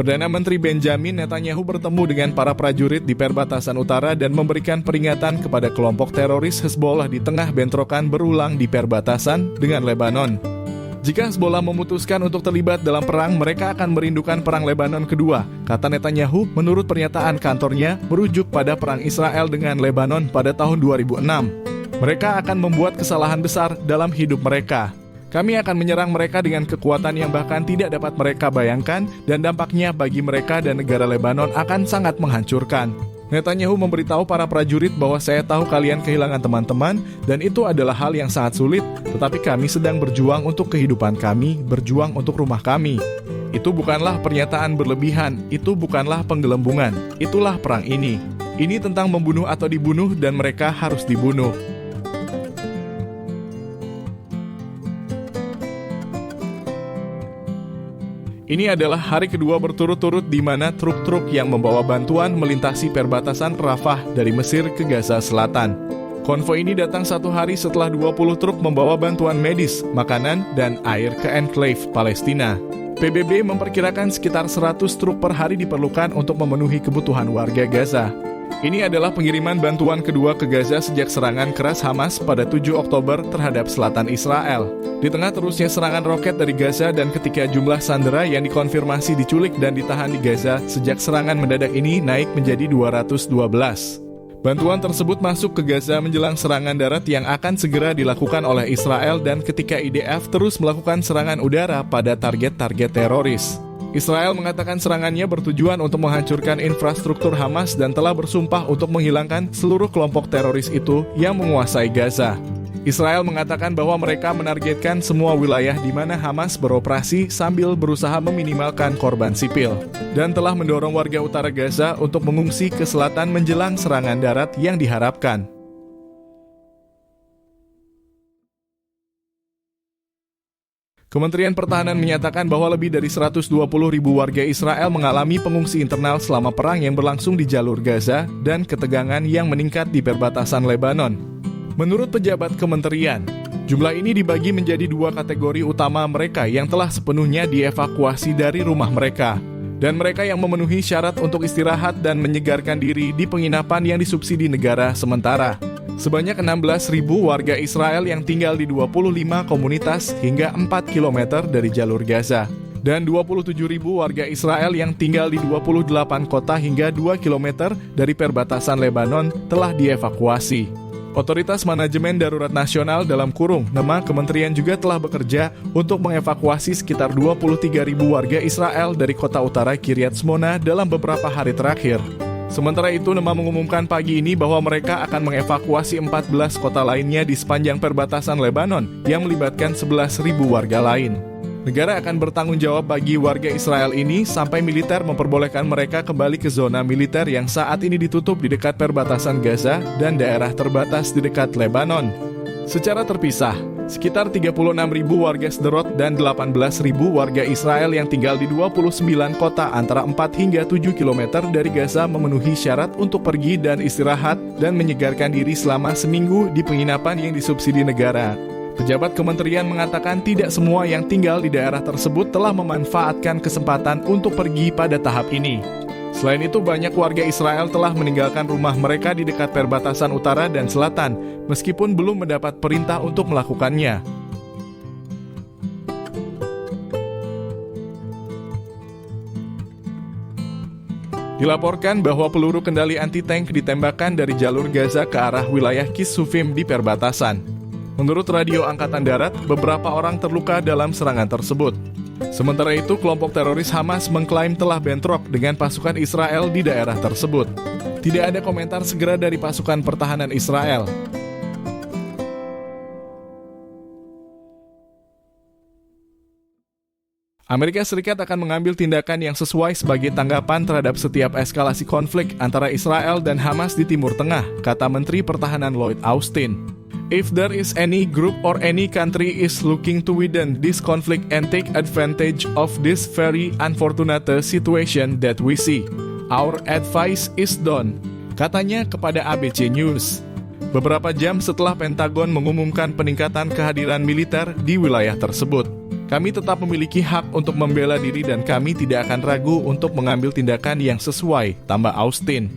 Perdana Menteri Benjamin Netanyahu bertemu dengan para prajurit di perbatasan utara dan memberikan peringatan kepada kelompok teroris Hezbollah di tengah bentrokan berulang di perbatasan dengan Lebanon. Jika Hezbollah memutuskan untuk terlibat dalam perang, mereka akan merindukan perang Lebanon kedua, kata Netanyahu menurut pernyataan kantornya merujuk pada perang Israel dengan Lebanon pada tahun 2006. Mereka akan membuat kesalahan besar dalam hidup mereka. Kami akan menyerang mereka dengan kekuatan yang bahkan tidak dapat mereka bayangkan dan dampaknya bagi mereka dan negara Lebanon akan sangat menghancurkan. Netanyahu memberitahu para prajurit bahwa saya tahu kalian kehilangan teman-teman dan itu adalah hal yang sangat sulit, tetapi kami sedang berjuang untuk kehidupan kami, berjuang untuk rumah kami. Itu bukanlah pernyataan berlebihan, itu bukanlah penggelembungan, itulah perang ini. Ini tentang membunuh atau dibunuh dan mereka harus dibunuh. Ini adalah hari kedua berturut-turut di mana truk-truk yang membawa bantuan melintasi perbatasan Rafah dari Mesir ke Gaza Selatan. Konvoi ini datang satu hari setelah 20 truk membawa bantuan medis, makanan, dan air ke enclave Palestina. PBB memperkirakan sekitar 100 truk per hari diperlukan untuk memenuhi kebutuhan warga Gaza. Ini adalah pengiriman bantuan kedua ke Gaza sejak serangan keras Hamas pada 7 Oktober terhadap selatan Israel. Di tengah terusnya serangan roket dari Gaza dan ketika jumlah sandera yang dikonfirmasi diculik dan ditahan di Gaza sejak serangan mendadak ini naik menjadi 212. Bantuan tersebut masuk ke Gaza menjelang serangan darat yang akan segera dilakukan oleh Israel dan ketika IDF terus melakukan serangan udara pada target-target teroris. Israel mengatakan serangannya bertujuan untuk menghancurkan infrastruktur Hamas dan telah bersumpah untuk menghilangkan seluruh kelompok teroris itu yang menguasai Gaza. Israel mengatakan bahwa mereka menargetkan semua wilayah di mana Hamas beroperasi sambil berusaha meminimalkan korban sipil dan telah mendorong warga utara Gaza untuk mengungsi ke selatan menjelang serangan darat yang diharapkan. Kementerian Pertahanan menyatakan bahwa lebih dari 120.000 warga Israel mengalami pengungsi internal selama perang yang berlangsung di jalur Gaza dan ketegangan yang meningkat di perbatasan Lebanon. Menurut pejabat kementerian, jumlah ini dibagi menjadi dua kategori utama: mereka yang telah sepenuhnya dievakuasi dari rumah mereka, dan mereka yang memenuhi syarat untuk istirahat dan menyegarkan diri di penginapan yang disubsidi negara sementara. Sebanyak 16.000 warga Israel yang tinggal di 25 komunitas hingga 4 km dari jalur Gaza, dan 27.000 warga Israel yang tinggal di 28 kota hingga 2 km dari perbatasan Lebanon telah dievakuasi. Otoritas Manajemen Darurat Nasional (NEMA) kementerian juga telah bekerja untuk mengevakuasi sekitar 23.000 warga Israel dari kota utara Kiryat Shmona dalam beberapa hari terakhir. Sementara itu, NEMA mengumumkan pagi ini bahwa mereka akan mengevakuasi 14 kota lainnya di sepanjang perbatasan Lebanon yang melibatkan 11.000 warga lain. Negara akan bertanggung jawab bagi warga Israel ini sampai militer memperbolehkan mereka kembali ke zona militer yang saat ini ditutup di dekat perbatasan Gaza dan daerah terbatas di dekat Lebanon. Secara terpisah, sekitar 36.000 warga Sderot dan 18.000 warga Israel yang tinggal di 29 kota antara 4 hingga 7 km dari Gaza memenuhi syarat untuk pergi dan istirahat dan menyegarkan diri selama seminggu di penginapan yang disubsidi negara. Pejabat kementerian mengatakan tidak semua yang tinggal di daerah tersebut telah memanfaatkan kesempatan untuk pergi pada tahap ini. Selain itu, banyak warga Israel telah meninggalkan rumah mereka di dekat perbatasan utara dan selatan, meskipun belum mendapat perintah untuk melakukannya. Dilaporkan bahwa peluru kendali anti-tank ditembakkan dari jalur Gaza ke arah wilayah Kisufim di perbatasan. Menurut Radio Angkatan Darat, beberapa orang terluka dalam serangan tersebut. Sementara itu, kelompok teroris Hamas mengklaim telah bentrok dengan pasukan Israel di daerah tersebut. Tidak ada komentar segera dari pasukan pertahanan Israel. Amerika Serikat akan mengambil tindakan yang sesuai sebagai tanggapan terhadap setiap eskalasi konflik antara Israel dan Hamas di Timur Tengah, kata Menteri Pertahanan Lloyd Austin. If there is any group or any country is looking to widen this conflict and take advantage of this very unfortunate situation that we see, our advice is done, katanya kepada ABC News. Beberapa jam setelah Pentagon mengumumkan peningkatan kehadiran militer di wilayah tersebut. Kami tetap memiliki hak untuk membela diri dan kami tidak akan ragu untuk mengambil tindakan yang sesuai, tambah Austin.